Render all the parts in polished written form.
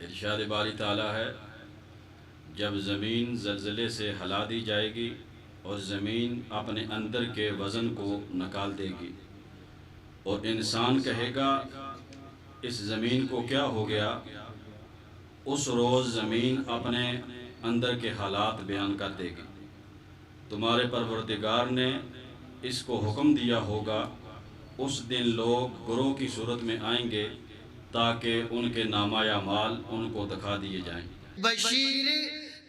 ارشاد باری تعالیٰ ہے، جب زمین زلزلے سے ہلا دی جائے گی اور زمین اپنے اندر کے وزن کو نکال دے گی اور انسان کہے گا اس زمین کو کیا ہو گیا، اس روز زمین اپنے اندر کے حالات بیان کر دے گی۔ تمہارے پروردگار نے اس کو حکم دیا ہوگا، اس دن لوگ گروہ کی صورت میں آئیں گے تاکہ ان کے نامہ اعمال ان کو دکھا دیے جائیں۔ بشیر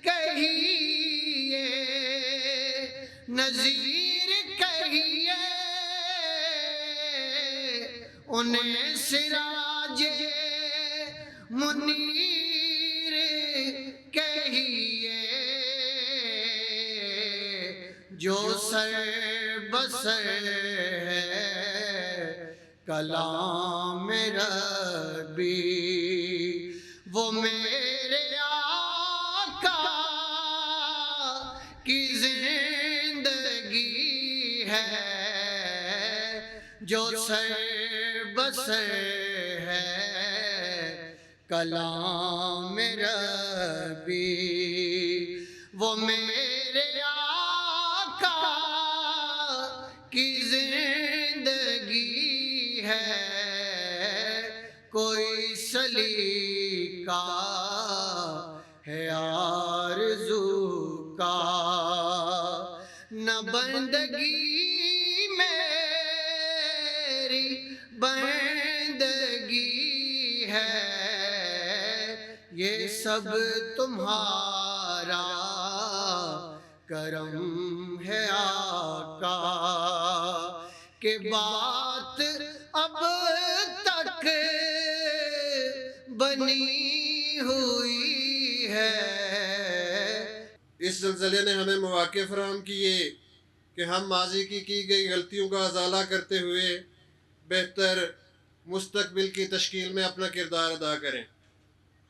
کہیے، نذیر کہیے، انہیں سراج منیر کہیے، جو سر بسر ہے کلام ربی، وہ میرے آقا کی زندگی ہے، جو سر بسر ہے کلام ربی، وہ میرے آقا کی زندگی ہے، کوئی سلیقہ ہے آرزو کا، نہ بندگی میری بندگی ہے، یہ سب تمہارا کرم ہے آقا، کہ بات اب تک بنی ہوئی ہے۔ اس زلزلے نے ہمیں مواقع فراہم کیے کہ ہم ماضی کی گئی غلطیوں کا ازالہ کرتے ہوئے بہتر مستقبل کی تشکیل میں اپنا کردار ادا کریں۔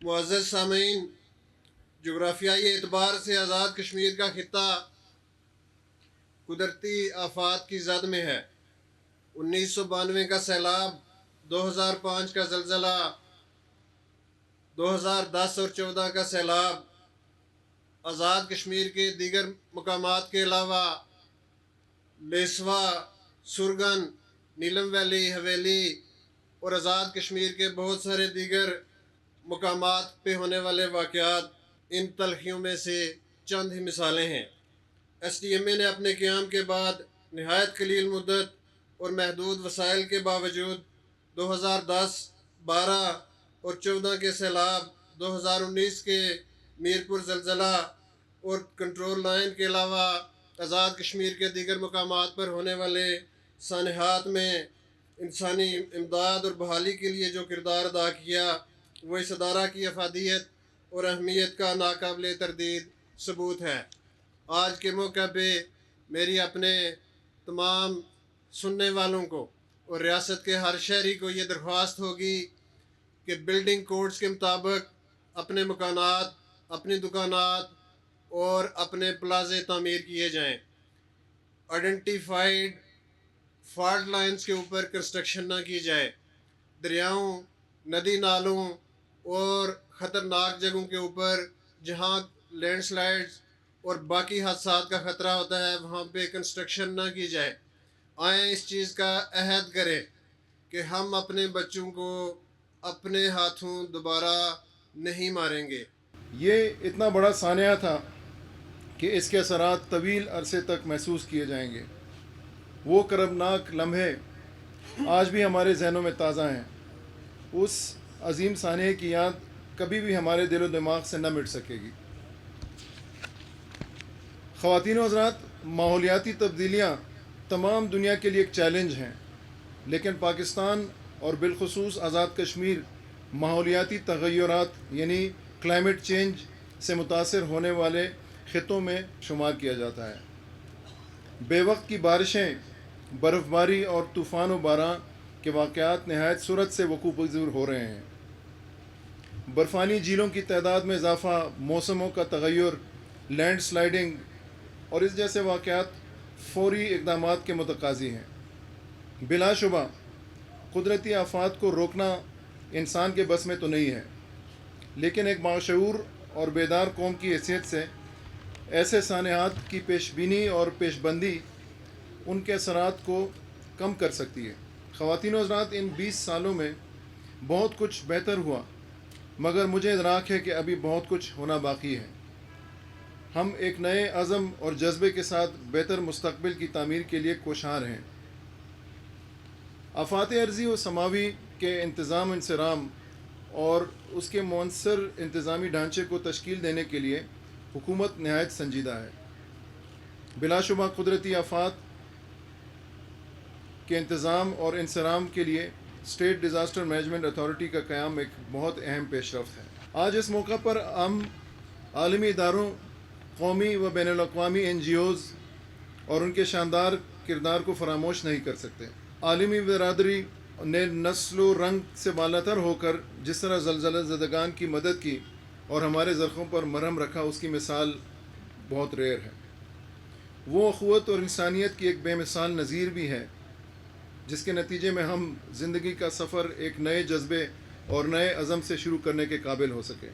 معزز سامعین، جغرافیائی اعتبار سے آزاد کشمیر کا خطہ قدرتی آفات کی زد میں ہے۔ 1992 کا سیلاب، 2005 کا زلزلہ، 2010 اور 14 کا سیلاب، آزاد کشمیر کے دیگر مقامات کے علاوہ لیسوا، سرگن، نیلم ویلی، حویلی اور آزاد کشمیر کے بہت سارے دیگر مقامات پہ ہونے والے واقعات ان تلخیوں میں سے چند ہی مثالیں ہیں۔ ایس ڈی ایم اے نے اپنے قیام کے بعد نہایت قلیل مدت اور محدود وسائل کے باوجود 2010، 12 اور 14 کے سیلاب، 2019 کے میرپور زلزلہ اور کنٹرول لائن کے علاوہ آزاد کشمیر کے دیگر مقامات پر ہونے والے سانحات میں انسانی امداد اور بحالی کے لیے جو کردار ادا کیا، وہ اس ادارہ کی افادیت اور اہمیت کا ناقابل تردید ثبوت ہے۔ آج کے موقع پہ میری اپنے تمام سننے والوں کو اور ریاست کے ہر شہری کو یہ درخواست ہوگی کہ بلڈنگ کوڈز کے مطابق اپنے مکانات، اپنی دکانات اور اپنے پلازے تعمیر کیے جائیں۔ آئیڈینٹیفائڈ فالٹ لائنز کے اوپر کنسٹرکشن نہ کی جائے۔ دریاؤں، ندی نالوں اور خطرناک جگہوں کے اوپر جہاں لینڈ سلائڈز اور باقی حادثات کا خطرہ ہوتا ہے وہاں پہ کنسٹرکشن نہ کی جائے۔ آئیں اس چیز کا عہد کریں کہ ہم اپنے بچوں کو اپنے ہاتھوں دوبارہ نہیں ماریں گے۔ یہ اتنا بڑا سانحہ تھا کہ اس کے اثرات طویل عرصے تک محسوس کیے جائیں گے۔ وہ کربناک لمحے آج بھی ہمارے ذہنوں میں تازہ ہیں۔ اس عظیم سانحے کی یاد کبھی بھی ہمارے دل و دماغ سے نہ مٹ سکے گی۔ خواتین و حضرات، ماحولیاتی تبدیلیاں تمام دنیا کے لیے ایک چیلنج ہیں، لیکن پاکستان اور بالخصوص آزاد کشمیر ماحولیاتی تغیرات یعنی کلائمیٹ چینج سے متاثر ہونے والے خطوں میں شمار کیا جاتا ہے۔ بے وقت کی بارشیں، برف باری اور طوفان و باران کے واقعات نہایت سرعت سے وقوع پذیر ہو رہے ہیں۔ برفانی جھیلوں کی تعداد میں اضافہ، موسموں کا تغیر، لینڈ سلائڈنگ اور اس جیسے واقعات فوری اقدامات کے متقاضی ہیں۔ بلا شبہ قدرتی آفات کو روکنا انسان کے بس میں تو نہیں ہے، لیکن ایک باشعور اور بیدار قوم کی حیثیت سے ایسے سانحات کی پیش بینی اور پیش بندی ان کے اثرات کو کم کر سکتی ہے۔ خواتین و حضرات، ان 20 سالوں میں بہت کچھ بہتر ہوا، مگر مجھے ادراک ہے کہ ابھی بہت کچھ ہونا باقی ہے۔ ہم ایک نئے عزم اور جذبے کے ساتھ بہتر مستقبل کی تعمیر کے لیے کوشاں ہیں۔ آفات ارضی و سماوی کے انتظام انصرام اور اس کے مؤثر انتظامی ڈھانچے کو تشکیل دینے کے لیے حکومت نہایت سنجیدہ ہے۔ بلا شبہ قدرتی آفات کے انتظام اور انصرام کے لیے اسٹیٹ ڈیزاسٹر مینجمنٹ اتھارٹی کا قیام ایک بہت اہم پیش رفت ہے۔ آج اس موقع پر ہم عالمی اداروں، قومی و بین الاقوامی NGOs اور ان کے شاندار کردار کو فراموش نہیں کر سکتے۔ عالمی برادری نے نسل و رنگ سے بالاتر ہو کر جس طرح زلزلہ زدگان کی مدد کی اور ہمارے زخموں پر مرہم رکھا، اس کی مثال بہت ریئر ہے۔ وہ اخوت اور انسانیت کی ایک بے مثال نظیر بھی ہے، جس کے نتیجے میں ہم زندگی کا سفر ایک نئے جذبے اور نئے عزم سے شروع کرنے کے قابل ہو سکے۔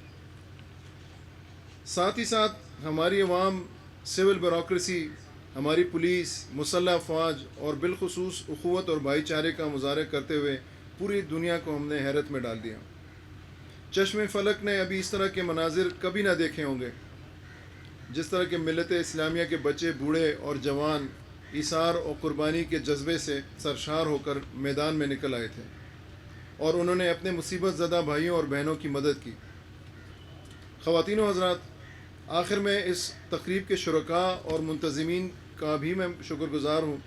ساتھ ہی ساتھ ہماری عوام، سول بیوروکریسی، ہماری پولیس، مسلح افواج اور بالخصوص اخوت اور بھائی چارے کا مظاہرہ کرتے ہوئے پوری دنیا کو ہم نے حیرت میں ڈال دیا۔ چشم فلک نے ابھی اس طرح کے مناظر کبھی نہ دیکھے ہوں گے، جس طرح کے ملت اسلامیہ کے بچے، بوڑھے اور جوان ایثار اور قربانی کے جذبے سے سرشار ہو کر میدان میں نکل آئے تھے اور انہوں نے اپنے مصیبت زدہ بھائیوں اور بہنوں کی مدد کی۔ خواتین و حضرات، آخر میں اس تقریب کے شرکاء اور منتظمین کا بھی میں شکر گزار ہوں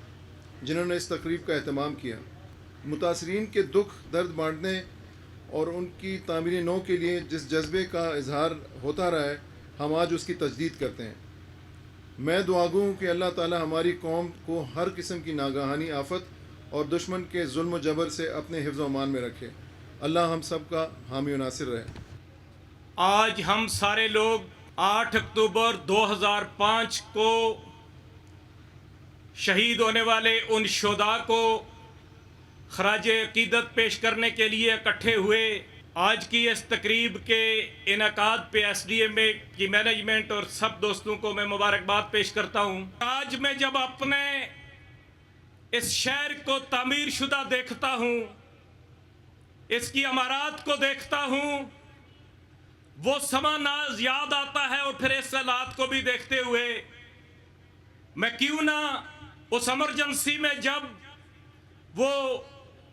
جنہوں نے اس تقریب کا اہتمام کیا۔ متاثرین کے دکھ درد بانٹنے اور ان کی تعمیر نو کے لیے جس جذبے کا اظہار ہوتا رہا ہے، ہم آج اس کی تجدید کرتے ہیں۔ میں دعا گو ہوں کہ اللہ تعالی ہماری قوم کو ہر قسم کی ناگہانی آفت اور دشمن کے ظلم و جبر سے اپنے حفظ و امان میں رکھے۔ اللہ ہم سب کا حامی و ناصر رہے۔ آج ہم سارے لوگ 8 اکتوبر 2005 کو شہید ہونے والے ان شہداء کو خراج عقیدت پیش کرنے کے لیے اکٹھے ہوئے۔ آج کی اس تقریب کے انعقاد پہ SDM کی مینجمنٹ اور سب دوستوں کو میں مبارکباد پیش کرتا ہوں۔ آج میں جب اپنے اس شہر کو تعمیر شدہ دیکھتا ہوں، اس کی عمارات کو دیکھتا ہوں، وہ سما ناز یاد آتا ہے، اور پھر اس حالات کو بھی دیکھتے ہوئے میں کیوں نہ اس ایمرجنسی میں جب وہ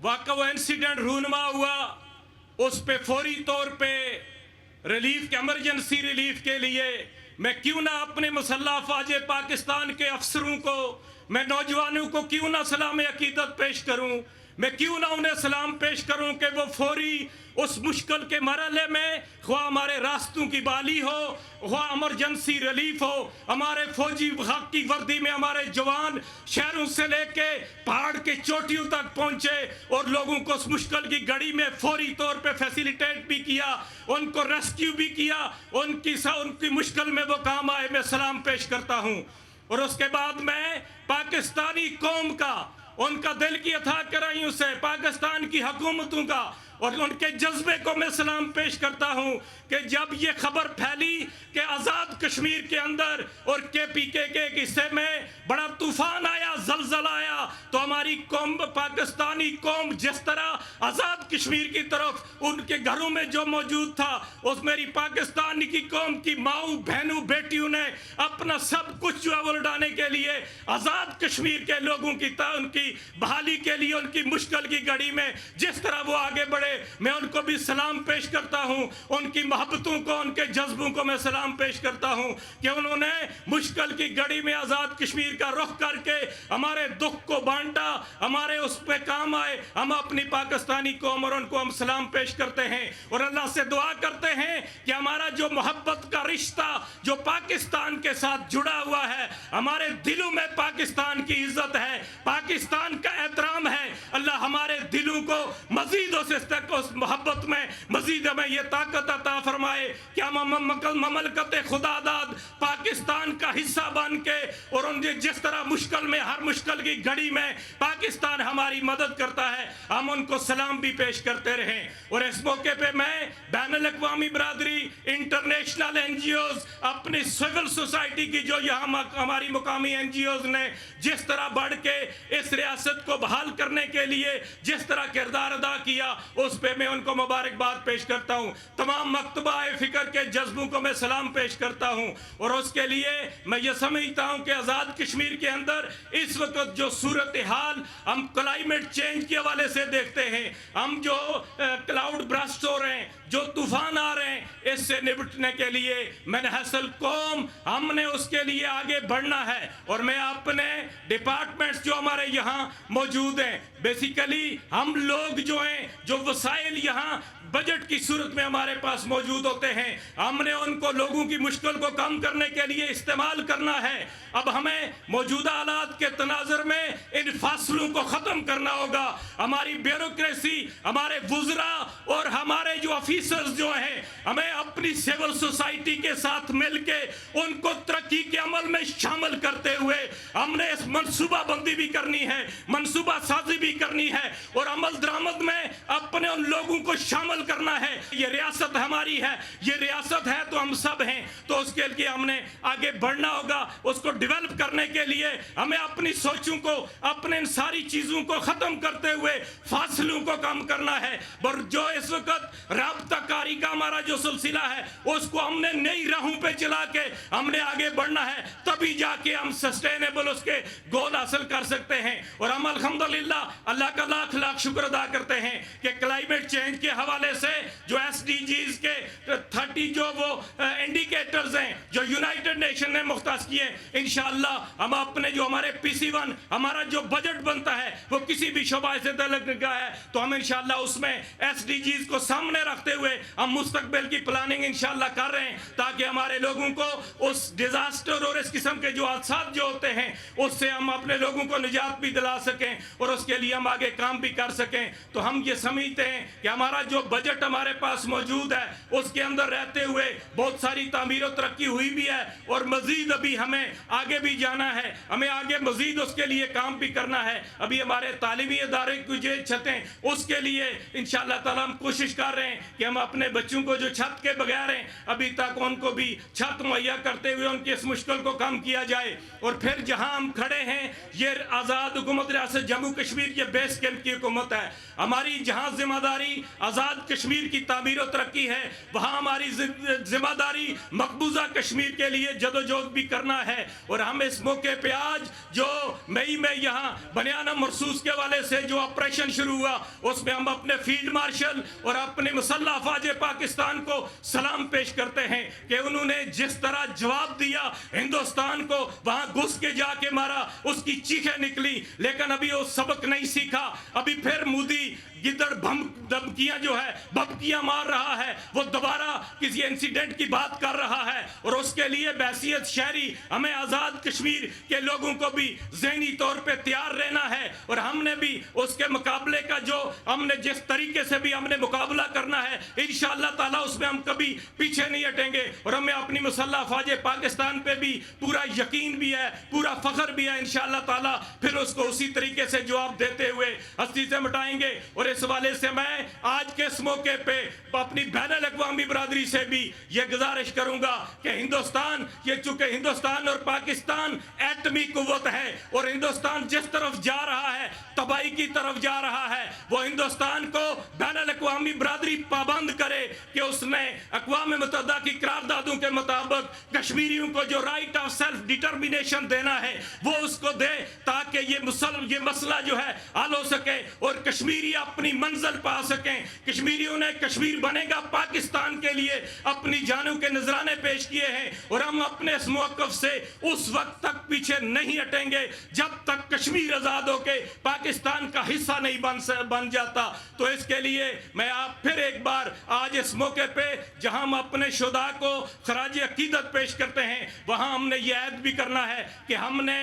واقعہ و انسیڈنٹ رونما ہوا، اس پہ فوری طور پہ ریلیف کے ایمرجنسی ریلیف کے لیے میں کیوں نہ اپنے مسلح افواج پاکستان کے افسروں کو، میں نوجوانوں کو کیوں نہ سلام عقیدت پیش کروں، میں کیوں نہ انہیں سلام پیش کروں کہ وہ فوری اس مشکل کے مرحلے میں، خواہ ہمارے راستوں کی بحالی ہو، خواہ ایمرجنسی ریلیف ہو، ہمارے فوجی خاک کی وردی میں ہمارے جوان شہروں سے لے کے پہاڑ کے چوٹیوں تک پہنچے اور لوگوں کو اس مشکل کی گھڑی میں فوری طور پہ فیسیلیٹیٹ بھی کیا، ان کو ریسکیو بھی کیا، ان کی مشکل میں وہ کام آئے۔ میں سلام پیش کرتا ہوں، اور اس کے بعد میں پاکستانی قوم کا، ان کا دل کی اتھا کرائیوں سے، پاکستان کی حکومتوں کا اور ان کے جذبے کو میں سلام پیش کرتا ہوں کہ جب یہ خبر پھیلی کہ آزاد کشمیر کے اندر اور KPK کے ایک حصے میں بڑا طوفان آیا، زلزلہ آیا، تو ہماری قوم، پاکستانی قوم جس طرح آزاد کشمیر کی طرف ان کے گھروں میں جو موجود تھا، اس میری پاکستانی کی قوم کی ماؤں، بہنوں، بیٹیوں نے اپنا سب کچھ جو ہے وہ لڑانے کے لیے آزاد کشمیر کے لوگوں کی ان کی بحالی کے لیے، ان کی مشکل کی گھڑی میں جس طرح وہ آگے بڑھے، چھوڑے میں ان کو بھی سلام پیش کرتا ہوں، ان کی محبتوں کو، ان کے جذبوں کو میں سلام پیش کرتا ہوں کہ انہوں نے مشکل کی گھڑی میں آزاد کشمیر کا رخ کر کے ہمارے دکھ کو بانٹا، ہمارے اس پہ کام آئے۔ ہم اپنی پاکستانی قوم اور ان کو ہم سلام پیش کرتے ہیں اور اللہ سے دعا کرتے ہیں کہ ہمارا جو محبت کا رشتہ جو پاکستان کے ساتھ جڑا ہوا ہے، ہمارے دلوں میں پاکستان کی عزت ہے، پاکستان کا احترام ہے، اللہ ہمارے دلوں کو مزید اس محبت میں مزید ہمیں یہ طاقت عطا فرمائے کہ ہم مملکت خدا داد پاکستان کا حصہ بن کے، اور ان جس طرح مشکل میں ہر مشکل کی گھڑی میں پاکستان ہماری مدد کرتا ہے، ہم ان کو سلام بھی پیش کرتے رہیں۔ اور اس موقع پہ میں بین الاقوامی برادری، انٹرنیشنل این جی اوز، اپنی سول سوسائٹی کی جو یہاں ہماری مقامی این جی اوز نے جس طرح بڑھ کے اس ریاست کو بحال کرنے کے لیے جس طرح کردار ادا کیا، اس پہ میں ان کو مبارکباد پیش کرتا ہوں۔ تمام مکتبہ فکر کے جذبوں کو میں سلام پیش کرتا ہوں، اور اس کے لیے میں یہ سمجھتا ہوں کہ آزاد کشمیر کے اندر اس وقت جو صورتحال ہم کلائمیٹ چینج کے حوالے سے دیکھتے ہیں، ہم جو کلاؤڈ برسٹ ہو رہے ہیں، جو طوفان آ رہے ہیں، اس سے نپٹنے کے لیے منحصل قوم ہم نے اس کے لیے آگے بڑھنا ہے۔ اور میں اپنے ڈپارٹمنٹس جو ہمارے یہاں موجود ہیں، بیسیکلی ہم لوگ جو ہیں، جو وسائل یہاں بجٹ کی صورت میں ہمارے پاس موجود ہوتے ہیں، ہم نے ان کو لوگوں کی مشکل کو کم کرنے کے لیے استعمال کرنا ہے۔ اب ہمیں موجودہ حالات کے تناظر میں ان فاصلوں کو ختم کرنا ہوگا۔ ہماری بیوروکریسی، ہمارے وزراء اور ہمارے جو آفیسرز جو ہیں، ہمیں اپنی سول سوسائٹی کے ساتھ مل کے ان کو ترقی کے عمل میں شامل کرتے ہوئے ہم نے اس منصوبہ بندی بھی کرنی ہے، منصوبہ سازی بھی کرنی ہے، اور عمل درآمد میں اپنے ان لوگوں کو شامل کرنا ہے۔ یہ ریاست ہماری ہے، یہ ریاست ہے تو ہم سب ہیں، تو اس کے لیے ہم نے آگے بڑھنا ہوگا۔ اس کو ڈیولپ کرنے کے لیے ہمیں اپنی سوچوں کو، اپنے ان ساری چیزوں کو ختم کرتے ہوئے فاصلوں کو کم کرنا ہے۔ اور جو اس وقت رابطہ کاری کا ہمارا جو سلسلہ ہے، اس کو ہم نے نئی راہوں پہ چلا کے ہم نے آگے بڑھنا ہے، تبھی جا کے ہم سسٹینیبل اس کے گول حاصل کر سکتے ہیں۔ اور ہم الحمدللہ اللہ کا لاکھ لاکھ شکر ادا کرتے ہیں کہ کلائمیٹ چینج کے حوالے سے جو ایس ڈی جیز کے 30 جو وہ انڈیکیٹرز ہیں جو یونائٹڈ نیشن نے مختص کیے، انشاءاللہ ہم اپنے جو ہمارے PC1 ہمارا جو بجٹ بنتا ہے وہ کسی بھی شعبہ سے تعلق کا ہے، تو ہم انشاءاللہ اس میں ایس ڈی جیز کو سامنے رکھتے ہوئے ہم مستقبل کی پلاننگ انشاءاللہ کر رہے ہیں، تاکہ ہمارے لوگوں کو اس ڈیزاسٹر اور اس قسم کے جو حادثات جو ہوتے ہیں اس سے ہم اپنے لوگوں کو نجات بھی دلا سکیں، اور اس کے لیے ہم آگے کام بھی کر سکیں۔ تو ہم یہ سمجھتے ہیں کہ ہمارا جو بجٹ ہمارے پاس موجود ہے، اس کے اندر رہتے ہوئے بہت ساری تعمیر و ترقی ہوئی بھی ہے، اور مزید ابھی ہمیں آگے بھی جانا ہے، ہمیں آگے مزید اس کے لیے کام بھی کرنا ہے۔ ابھی ہمارے تعلیمی ادارے کی جو چھتیں، اس کے لیے انشاءاللہ تعالیٰ ہم کوشش کر رہے ہیں کہ ہم اپنے بچوں کو جو چھت کے بغیر ہیں ابھی تک ان کو بھی چھت مہیا کرتے ہوئے ان کی اس مشکل کو کم کیا جائے۔ اور پھر جہاں ہم کھڑے ہیں، یہ آزاد حکومت ریاست جموں کشمیر یہ بیس کیمپ کی حکومت ہے، ہماری جہاں ذمہ داری آزاد کشمیر کی تعمیر و ترقی ہے، وہاں ہماری ذمہ داری مقبوضہ کشمیر کے لیے جدوجہد بھی کرنا ہے۔ اور ہم اس موقع پہ آج جو مئی میں یہاں بنیانہ مرصوص کے والے سے جو آپریشن شروع ہوا، اس میں ہم اپنے فیلڈ مارشل اور اپنے مسلح افواج پاکستان کو سلام پیش کرتے ہیں کہ انہوں نے جس طرح جواب دیا ہندوستان کو، وہاں گھس کے جا کے مارا، اس کی چیخیں نکلی، لیکن ابھی وہ سبق نہیں سیکھا۔ ابھی پھر مودی گدڑ دھمکیاں جو ہے بھبکیاں مار رہا ہے، وہ دوبارہ کسی انسیڈنٹ کی بات کر رہا ہے، اور اس کے لیے بحیثیت شہری ہمیں آزاد کشمیر کے لوگوں کو بھی ذہنی طور پہ تیار رہنا ہے، اور ہم نے بھی اس کے مقابلے کا جو ہم نے جس طریقے سے بھی ہم نے مقابلہ کرنا ہے، انشاءاللہ تعالیٰ اس میں ہم کبھی پیچھے نہیں ہٹیں گے، اور ہمیں اپنی مسلح افواج پاکستان پہ بھی پورا یقین بھی ہے، پورا فخر بھی ہے، انشاءاللہ تعالیٰ پھر اس کو اسی طریقے سے جواب دیتے ہوئے ہستی سے مٹائیں گے۔ اور اس حوالے سے میں آج کے اس موقع پہ اپنی بین الاقوامی برادری سے بھی یہ گزارش کروں گا کہ ہندوستان، یہ چونکہ ہندوستان اور پاکستان ایٹمی قوت ہے، اور ہندوستان جس طرف جا رہا ہے، تباہی کی طرف جا رہا ہے، وہ ہندوستان کو بین الاقوامی برادری پابند کرے کہ اس نے اقوام متحدہ کی قراردادوں کے مطابق کشمیریوں کو جو رائٹ آف سیلف ڈٹرمینیشن دینا ہے وہ اس کو دے، تاکہ یہ مسئلہ جو ہے حل ہو سکے، اور کشمیری اپنی منزل پا سکیں. کشمیریوں نے کشمیر بنے گا پاکستان کے لیے اپنی جانوں کے نذرانے پیش کیے ہیں اور ہم اپنے اس موقف سے اس وقت تک پیچھے نہیں ہٹیں گے جب تک کشمیر آزاد ہو کے پاکستان کا حصہ نہیں بن جاتا. تو اس کے لیے میں آپ پھر ایک بار آج اس موقع پہ جہاں ہم اپنے شہداء کو خراج عقیدت پیش کرتے ہیں وہاں ہم نے یہ عہد بھی کرنا ہے کہ ہم نے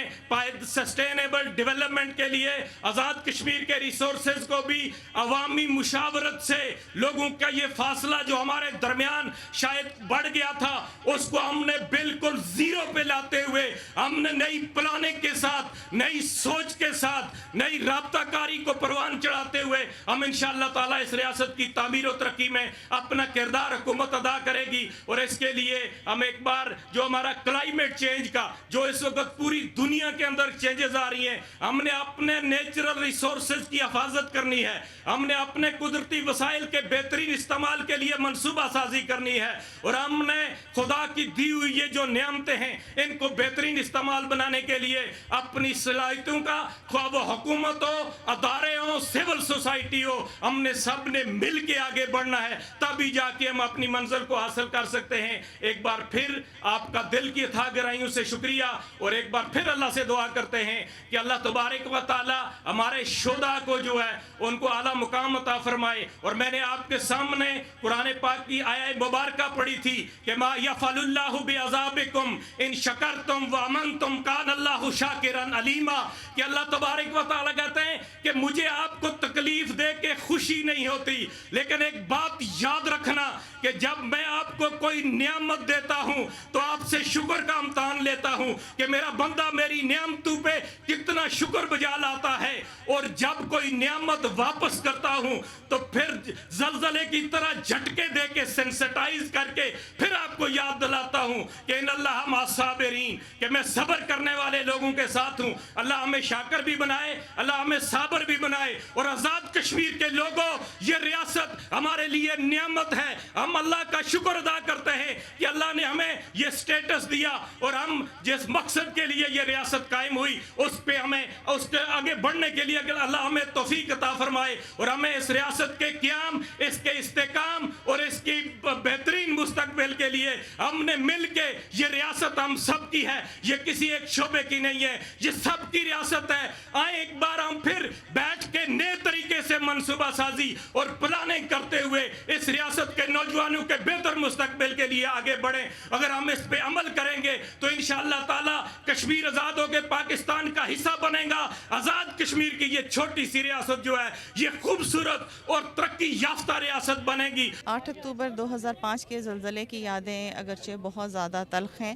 سسٹینیبل ڈیولپمنٹ کے لیے آزاد کشمیر کے ریسورسز کو بھی عوامی مشاورت سے لوگوں کا یہ فاصلہ جو ہمارے درمیان شاید بڑھ گیا تھا اس کو ہم نے بالکل زیرو پہ لاتے ہوئے ہم نے نئی پلاننگ کے ساتھ نئی سوچ کے ساتھ نئی رابطہ کاری کو پروان چڑھاتے ہوئے ہم انشاءاللہ تعالی اس ریاست کی تعمیر و ترقی میں اپنا کردار حکومت ادا کرے گی. اور اس کے لیے ہم ایک بار جو ہمارا کلائمیٹ چینج کا جو اس وقت پوری دنیا کے اندر چینجز آ رہی ہیں ہم نے اپنے نیچرل ریسورسز کی حفاظت کرنی ہے. ہم نے اپنے قدرتی وسائل کے بہترین استعمال کے لیے منصوبہ سازی کرنی ہے اور ہم نے خدا کی دی ہوئی یہ جو نعمتیں ہیں ان کو بہترین استعمال بنانے کے لیے اپنی صلاحیتوں کا خواہ وہ حکومت ہو ادارے ہوں سول سوسائٹی ہو ہم نے سب نے مل کے آگے بڑھنا ہے تبھی جا کے ہم اپنی منزل کو حاصل کر سکتے ہیں. ایک بار پھر آپ کا دل کی تھا گہرائیوں سے شکریہ اور ایک بار پھر اللہ سے دعا کرتے ہیں کہ اللہ تبارک و تعالی ہمارے شہداء کو جو ہے ان کو اعلیٰ مقام عطا فرمائے. اور میں نے آپ کے سامنے قرآن پاک کی آیہ مبارکہ پڑھی تھی کہ ما یفعل اللہ بعذابکم ان شکرتم وامنتم کان اللہ شاکرا علیما کہ اللہ تبارک و تعالی کہتے ہیں کہ مجھے آپ کو تکلیف دے کے خوشی نہیں ہوتی لیکن ایک بات یاد رکھنا کہ جب میں آپ کو کوئی نعمت دیتا ہوں تو آپ سے شکر کا امتحان لیتا ہوں کہ میرا بندہ میری نعمتوں پہ کتنا شکر بجا لاتا ہے اور جب کوئی نعمت واپس کرتا ہوں تو پھر زلزلے کی طرح جھٹکے دے کے سینسٹائز کر کے پھر آپ کو یاد دلاتا ہوں کہ ان اللہ مع الصابرین کہ میں صبر کرنے والے لوگوں کے ساتھ ہوں. اللہ ہمیں شاکر بھی بنائے اللہ ہمیں صابر بھی بنائے. اور آزاد کشمیر کے لوگوں یہ ریاست ہمارے لیے نعمت ہے. ہم اللہ کا شکر ادا کرتے ہیں کہ اللہ نے ہمیں یہ سٹیٹس دیا اور ہم جس مقصد کے لیے یہ ریاست قائم ہوئی اس پہ ہمیں اس کے آگے بڑھنے کے لیے اللہ ہمیں توفیق عطا فرمائے اور ہمیں اس ریاست کے قیام اس کے استحکام اور اس کی بہترین مستقبل کے لیے ہم نے مل کے یہ ریاست ہم سب کی ہے. یہ کسی ایک شعبے کی نہیں ہے یہ سب کی ریاست ہے. آئیں ایک بار ہم پھر بیٹھ کے نئے طریقے سے منصوبہ سازی اور پلاننگ کرتے ہوئے اس ریاست کے نوجوانوں کے بہتر مستقبل کے لیے آگے بڑھیں. اگر ہم اس پہ عمل کریں گے تو انشاءاللہ تعالی کشمیر آزاد ہو کے پاکستان کا حصہ بنے گا. آزاد کشمیر کی یہ چھوٹی سی ریاست جو ہے یہ خوبصورت اور ترقی یافتہ ریاست بنے گی. 8 اکتوبر 2005 کے زلزلے کی یادیں اگرچہ بہت زیادہ تلخ ہیں.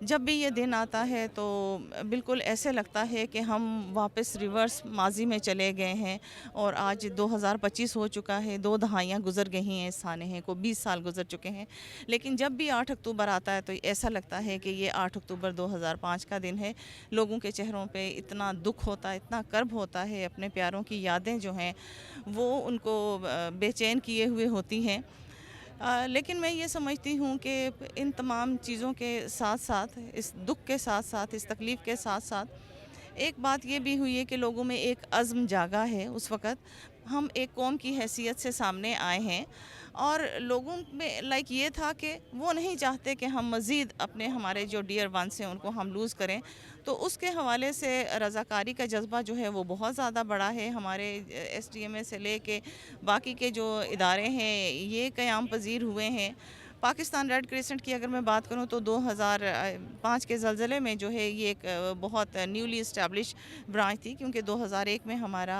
جب بھی یہ دن آتا ہے تو بالکل ایسے لگتا ہے کہ ہم واپس ریورس ماضی میں چلے گئے ہیں اور آج 2025 ہو چکا ہے. 2 دہائیاں گزر گئی ہیں اس سانحے کو 20 سال گزر چکے ہیں. لیکن جب بھی 8 اکتوبر آتا ہے تو ایسا لگتا ہے کہ یہ 8 اکتوبر 2005 کا دن ہے. لوگوں کے چہروں پہ اتنا دکھ ہوتا ہے اتنا کرب ہوتا ہے. اپنے پیاروں کی یادیں جو ہیں وہ ان کو بے چین کیے ہوئے ہوتی ہیں. لیکن میں یہ سمجھتی ہوں کہ ان تمام چیزوں کے ساتھ ساتھ اس دکھ کے ساتھ ساتھ اس تکلیف کے ساتھ ساتھ ایک بات یہ بھی ہوئی ہے کہ لوگوں میں ایک عزم جاگا ہے. اس وقت ہم ایک قوم کی حیثیت سے سامنے آئے ہیں اور لوگوں میں یہ تھا کہ وہ نہیں چاہتے کہ ہم مزید ہمارے جو ڈیئر ونس ہیں ان کو ہم لوز کریں. تو اس کے حوالے سے رضاکاری کا جذبہ جو ہے وہ بہت زیادہ بڑا ہے. ہمارے ایس ڈی ایم اے سے لے کے باقی کے جو ادارے ہیں یہ قیام پذیر ہوئے ہیں. پاکستان ریڈ کریسنٹ کی اگر میں بات کروں تو 2005 کے زلزلے میں جو ہے یہ ایک بہت نیولی اسٹیبلش برانچ تھی کیونکہ 2001 میں ہمارا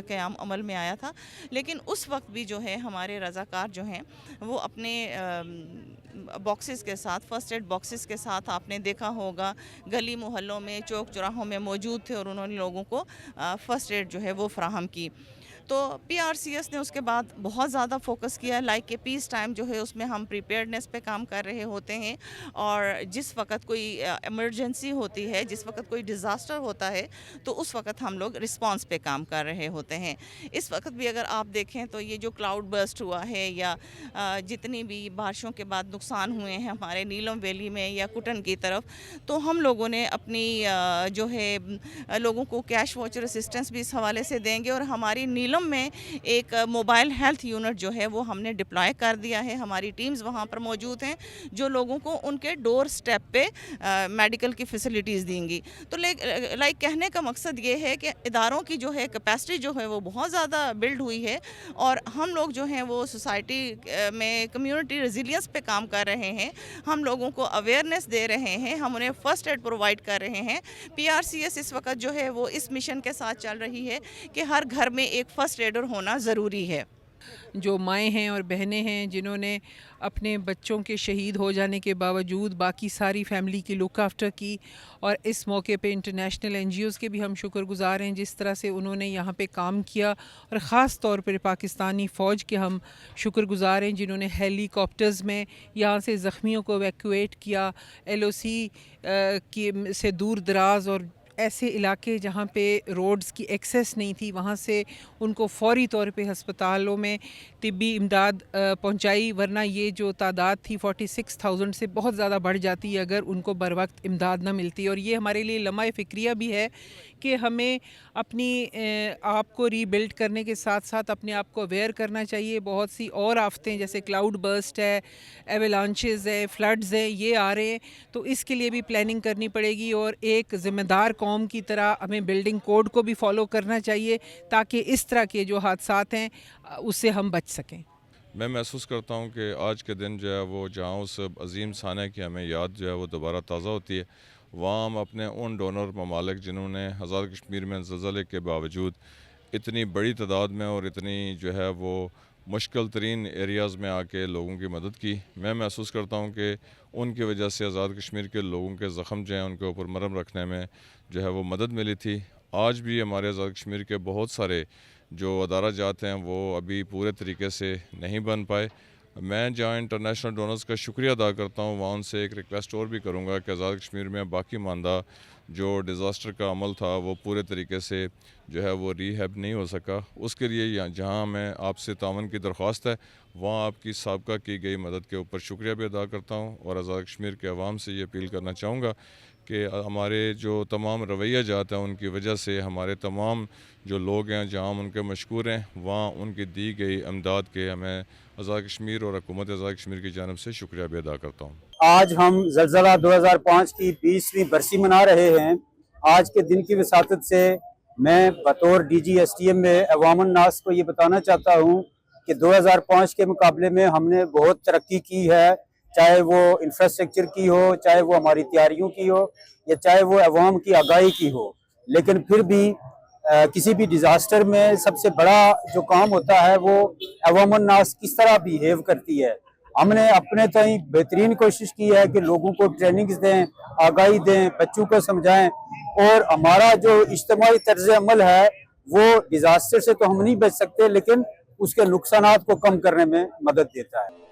قیام عمل میں آیا تھا. لیکن اس وقت بھی جو ہے ہمارے رضاکار جو ہیں وہ اپنے باکسز کے ساتھ فرسٹ ایڈ باکسز کے ساتھ آپ نے دیکھا ہوگا گلی محلوں میں چوک چوراہوں میں موجود تھے اور انہوں نے لوگوں کو فرسٹ ایڈ جو ہے وہ فراہم کی. تو پی آر سی ایس نے اس کے بعد بہت زیادہ فوکس کیا لائک کہ پیس ٹائم جو ہے اس میں ہم پریپیئرڈنیس پہ کام کر رہے ہوتے ہیں اور جس وقت کوئی ایمرجنسی ہوتی ہے جس وقت کوئی ڈیزاسٹر ہوتا ہے تو اس وقت ہم لوگ رسپانس پہ کام کر رہے ہوتے ہیں. اس وقت بھی اگر آپ دیکھیں تو یہ جو کلاؤڈ برسٹ ہوا ہے یا جتنی بھی بارشوں کے بعد نقصان ہوئے ہیں ہمارے نیلم ویلی میں یا کٹن کی طرف تو ہم لوگوں نے اپنی جو ہے لوگوں کو کیش واچر اسسٹنس بھی اس حوالے سے دیں گے اور ہماری نیلم نیلم میں ایک موبائل ہیلتھ یونٹ جو ہے وہ ہم نے ڈپلوائے کر دیا ہے. ہماری ٹیمز وہاں پر موجود ہیں جو لوگوں کو ان کے ڈور سٹیپ پہ میڈیکل کی فیسلٹیز دیں گی. تو لائک کہنے کا مقصد یہ ہے کہ اداروں کی جو ہے کیپیسٹی جو ہے وہ بہت زیادہ بلڈ ہوئی ہے اور ہم لوگ جو ہیں وہ سوسائٹی میں کمیونٹی ریزیلینس پہ کام کر رہے ہیں. ہم لوگوں کو اویئرنیس دے رہے ہیں, ہم انہیں فرسٹ ایڈ پرووائڈ کر رہے ہیں. PRCS اس وقت جو ہے وہ اس مشن کے ساتھ چل رہی ہے کہ ہر گھر میں ایک فرسٹ ایڈر ہونا ضروری ہے. جو مائیں ہیں اور بہنیں ہیں جنہوں نے اپنے بچوں کے شہید ہو جانے کے باوجود باقی ساری فیملی کی لک آفٹر کی, اور اس موقع پہ انٹرنیشنل NGOs کے بھی ہم شکر گزار ہیں جس طرح سے انہوں نے یہاں پہ کام کیا, اور خاص طور پر پاکستانی فوج کے ہم شکر گزار ہیں جنہوں نے ہیلی کاپٹرز میں یہاں سے زخمیوں کو ایویکویٹ کیا. LOC کی سے دور دراز اور ایسے علاقے جہاں پہ روڈز کی ایکسیس نہیں تھی وہاں سے ان کو فوری طور پہ ہسپتالوں میں طبی امداد پہنچائی, ورنہ یہ جو تعداد تھی 46,000 سے بہت زیادہ بڑھ جاتی ہے اگر ان کو بر وقت امداد نہ ملتی. اور یہ ہمارے لیے لمحہ فکریہ بھی ہے کہ ہمیں اپنی آپ کو ری بلڈ کرنے کے ساتھ ساتھ اپنے آپ کو اویئر کرنا چاہیے. بہت سی اور آفتیں جیسے کلاؤڈ برسٹ ہے, ایولانچز ہے, فلڈز ہیں, یہ آ رہے ہیں, تو اس کے لیے بھی پلاننگ کرنی پڑے گی اور ایک ذمہ دار قوم کی طرح ہمیں بلڈنگ کوڈ کو بھی فالو کرنا چاہیے تاکہ اس طرح کے جو حادثات ہیں اس سے ہم بچ سکیں. میں محسوس کرتا ہوں کہ آج کے دن جو ہے وہ جہاں اس عظیم سانحہ کی ہمیں یاد جو ہے وہ دوبارہ تازہ ہوتی ہے, وہاں ہم اپنے ان ڈونر ممالک جنہوں نے آزاد کشمیر میں زلزلے کے باوجود اتنی بڑی تعداد میں اور اتنی جو ہے وہ مشکل ترین ایریاز میں آ کے لوگوں کی مدد کی, میں محسوس کرتا ہوں کہ ان کی وجہ سے آزاد کشمیر کے لوگوں کے زخم جو ہیں ان کے اوپر مرہم رکھنے میں جو ہے وہ مدد ملی تھی. آج بھی ہمارے آزاد کشمیر کے بہت سارے جو ادارہ جات ہیں وہ ابھی پورے طریقے سے نہیں بن پائے. میں جہاں انٹرنیشنل ڈونرز کا شکریہ ادا کرتا ہوں وہاں ان سے ایک ریکویسٹ اور بھی کروں گا کہ آزاد کشمیر میں باقی ماندہ جو ڈیزاسٹر کا عمل تھا وہ پورے طریقے سے جو ہے وہ ریہیب نہیں ہو سکا. اس کے لیے جہاں میں آپ سے تعاون کی درخواست ہے وہاں آپ کی سابقہ کی گئی مدد کے اوپر شکریہ بھی ادا کرتا ہوں, اور آزاد کشمیر کے عوام سے یہ اپیل کرنا چاہوں گا کہ ہمارے جو تمام رویہ جات ہیں ان کی وجہ سے ہمارے تمام جو لوگ ہیں جہاں ہم ان کے مشکور ہیں وہاں ان کی دی گئی امداد کے ہمیں آزاد کشمیر اور حکومت آزاد کشمیر کی جانب سے شکریہ بھی ادا کرتا ہوں. آج ہم زلزلہ 2005 کی 20ویں برسی منا رہے ہیں. آج کے دن کی وساطت سے میں بطور DG STM میں عوام الناس کو یہ بتانا چاہتا ہوں کہ 2005 کے مقابلے میں ہم نے بہت ترقی کی ہے, چاہے وہ انفراسٹرکچر کی ہو, چاہے وہ ہماری تیاریوں کی ہو, یا چاہے وہ عوام کی آگاہی کی ہو. لیکن پھر بھی کسی بھی ڈیزاسٹر میں سب سے بڑا جو کام ہوتا ہے وہ عوام الناس کس طرح بیہیو کرتی ہے. ہم نے اپنے تئیں بہترین کوشش کی ہے کہ لوگوں کو ٹریننگز دیں, آگاہی دیں, بچوں کو سمجھائیں, اور ہمارا جو اجتماعی طرز عمل ہے وہ ڈیزاسٹر سے تو ہم نہیں بچ سکتے لیکن اس کے نقصانات کو کم کرنے میں مدد دیتا ہے.